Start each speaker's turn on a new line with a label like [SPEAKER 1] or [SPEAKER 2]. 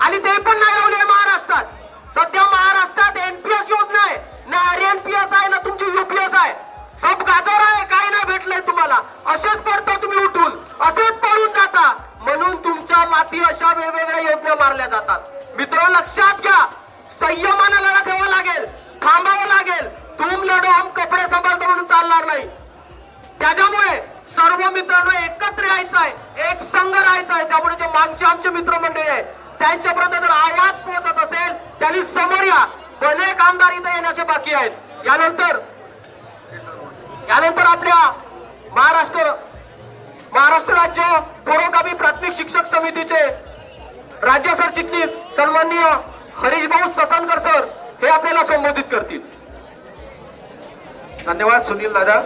[SPEAKER 1] आणि ते पण नाही लावले महाराष्ट्रात. सध्या महाराष्ट्रात एनपीएस योजना आहे ना, आरएनपीएस आहे ना तुमची यूपीएस आहे. सब गाजर आहे, काही नाही भेटलंय तुम्हाला. असेच पडता तुम्ही उठून, असेच पडून जाता. म्हणून तुमच्या माती अशा वेगवेगळ्या योजना मारल्या जातात. मित्र लक्षात घ्या, संयमानं लढा ठेवावा लागेल, थांबावं लागेल. तुम लढो हम कपडे सांभाळतो म्हणून चालणार नाही. त्याच्यामुळे सर्व मित्रांनो एकत्र यायचं आहे, एक संघ राहायचा आहे. त्यामुळे जे मागचे आमचे मित्रमंडळी आहे त्यांच्यापर्यंत जर आवाज पोहोचत असेल त्यांनी समोर या. अनेक आमदार इथे येण्याचे बाकी आहेत. यानंतर आपल्या महाराष्ट्र राज्य पुरोगामी प्राथमिक शिक्षक समितीचे राज्य सरचिटणीस सन्माननीय हरीशभाऊ ससानकर सर हे आपल्याला संबोधित करतील.
[SPEAKER 2] धन्यवाद सुनील दादा.